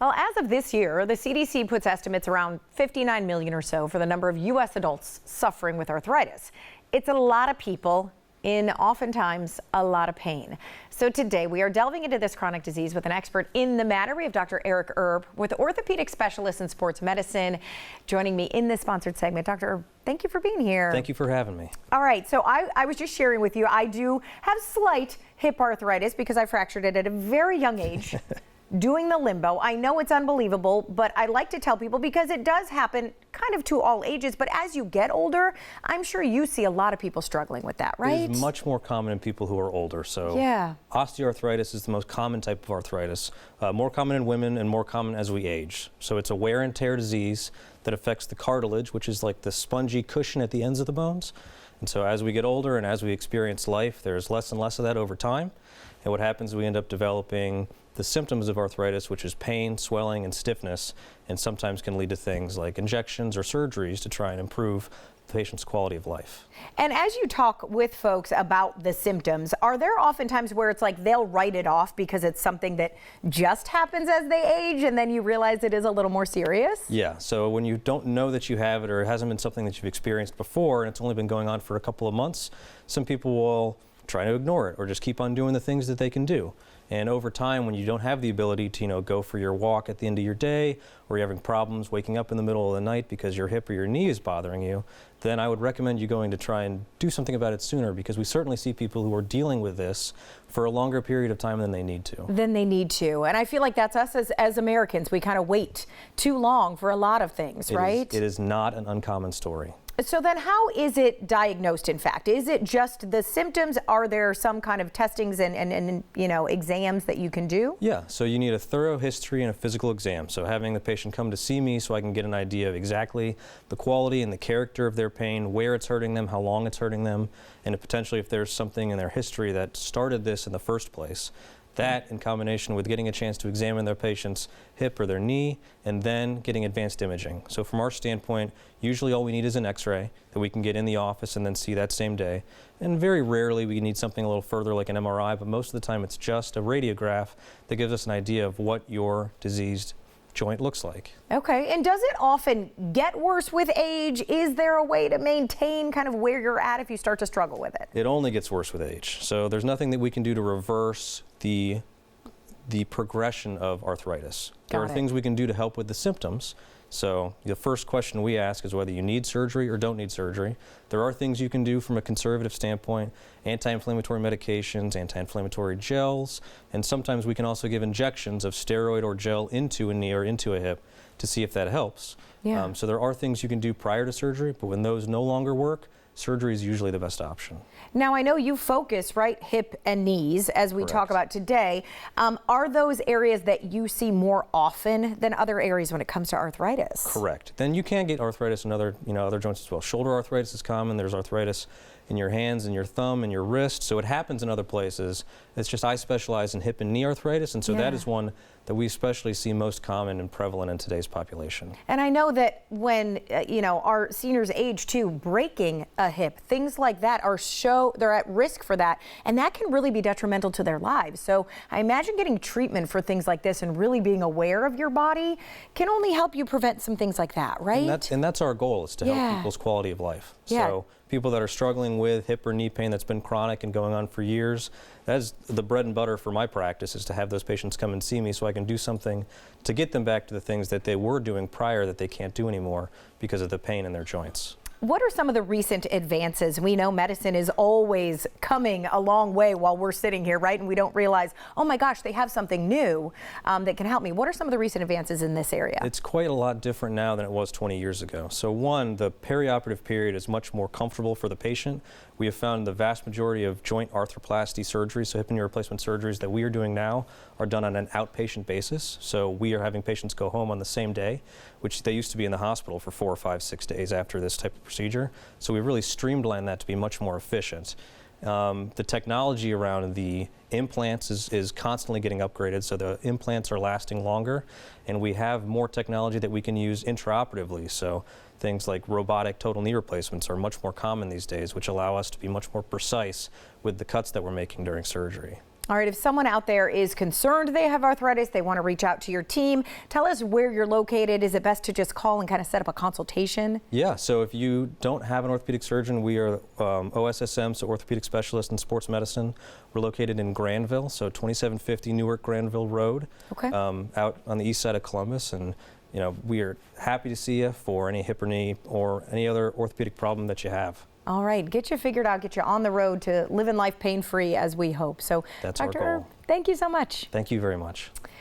Well, as of this year, the CDC puts estimates around 59 million or so for the number of U.S. adults suffering with arthritis. It's a lot of people in oftentimes a lot of pain. So today we are delving into this chronic disease with an expert in the matter. We have Dr. Eric Erb, with orthopedic specialist in sports medicine, joining me in this sponsored segment. Dr. Erb, thank you for being here. Thank you for having me. All right, so I was just sharing with you, I do have slight hip arthritis because I fractured it at a very young age. Doing the limbo. I know it's unbelievable, but I like to tell people because it does happen kind of to all ages, but as you get older, I'm sure you see a lot of people struggling with that, right? It is much more common in people who are older. So yeah. Osteoarthritis is the most common type of arthritis, more common in women and more common as we age. So it's a wear and tear disease that affects the cartilage, which is like the spongy cushion at the ends of the bones. And so as we get older and as we experience life, there's less and less of that over time. And what happens is we end up developing the symptoms of arthritis, which is pain, swelling, and stiffness, and sometimes can lead to things like injections or surgeries to try and improve the patient's quality of life. And as you talk with folks about the symptoms, are there often times where it's like they'll write it off because it's something that just happens as they age and then you realize it is a little more serious? Yeah, so when you don't know that you have it or it hasn't been something that you've experienced before and it's only been going on for a couple of months, some people will try to ignore it or just keep on doing the things that they can do. And over time, when you don't have the ability to, go for your walk at the end of your day, or you're having problems waking up in the middle of the night because your hip or your knee is bothering you, then I would recommend you going to try and do something about it sooner, because we certainly see people who are dealing with this for a longer period of time than they need to. And I feel like that's us as Americans. We kind of wait too long for a lot of things, right? It is not an uncommon story. So then how is it diagnosed, in fact? Is it just the symptoms? Are there some kind of testings and exams that you can do? Yeah, so you need a thorough history and a physical exam. So having the patient come to see me so I can get an idea of exactly the quality and the character of their pain, where it's hurting them, how long it's hurting them, and potentially if there's something in their history that started this in the first place. That, in combination with getting a chance to examine their patient's hip or their knee, and then getting advanced imaging. So from our standpoint, usually all we need is an x-ray that we can get in the office and then see that same day. And very rarely we need something a little further like an MRI, but most of the time it's just a radiograph that gives us an idea of what your diseased joint looks like. Okay, and does it often get worse with age? Is there a way to maintain kind of where you're at if you start to struggle with it? It only gets worse with age. So there's nothing that we can do to reverse the progression of arthritis. There are things we can do to help with the symptoms. So the first question we ask is whether you need surgery or don't need surgery. There are things you can do from a conservative standpoint: anti-inflammatory medications, anti-inflammatory gels, and sometimes we can also give injections of steroid or gel into a knee or into a hip to see if that helps. Yeah. So there are things you can do prior to surgery, but when those no longer work, surgery is usually the best option. Now, I know you focus, right, hip and knees, as we talk about today. Are those areas that you see more often than other areas when it comes to arthritis? Correct. Then you can get arthritis in other joints as well. Shoulder arthritis is common. There's arthritis in your hands and your thumb and your wrist. So it happens in other places. It's just I specialize in hip and knee arthritis, and so that is one that we especially see most common and prevalent in today's population. And I know that when our seniors age too, breaking a hip, things like that they're at risk for that, and that can really be detrimental to their lives. So I imagine getting treatment for things like this and really being aware of your body can only help you prevent some things like that, right? And that's our goal, is to help people's quality of life. Yeah. So people that are struggling with hip or knee pain that's been chronic and going on for years, that's the bread and butter for my practice, is to have those patients come and see me so I can do something to get them back to the things that they were doing prior that they can't do anymore because of the pain in their joints. What are some of the recent advances? We know medicine is always coming a long way while we're sitting here, right? And we don't realize, oh my gosh, they have something new that can help me. What are some of the recent advances in this area? It's quite a lot different now than it was 20 years ago. So one, the perioperative period is much more comfortable for the patient. We have found the vast majority of joint arthroplasty surgery, so hip and knee replacement surgeries that we are doing now, are done on an outpatient basis. So we are having patients go home on the same day, which they used to be in the hospital for 4 or 5, 6 days after this type of procedure. So we really streamlined that to be much more efficient. The technology around the implants is constantly getting upgraded, so the implants are lasting longer, and we have more technology that we can use intraoperatively. So things like robotic total knee replacements are much more common these days, which allow us to be much more precise with the cuts that we're making during surgery. All right, if someone out there is concerned they have arthritis, they want to reach out to your team, tell us where you're located. Is it best to just call and kind of set up a consultation? Yeah, so if you don't have an orthopedic surgeon, we are OSSM, so Orthopedic Specialist in Sports Medicine. We're located in Granville, so 2750 Newark Granville Road, Okay. Out on the east side of Columbus. And you know, we are happy to see you for any hip or knee or any other orthopedic problem that you have. All right, get you figured out, get you on the road to living life pain-free as we hope. So, That's our Dr. goal. Erb, thank you so much. Thank you very much.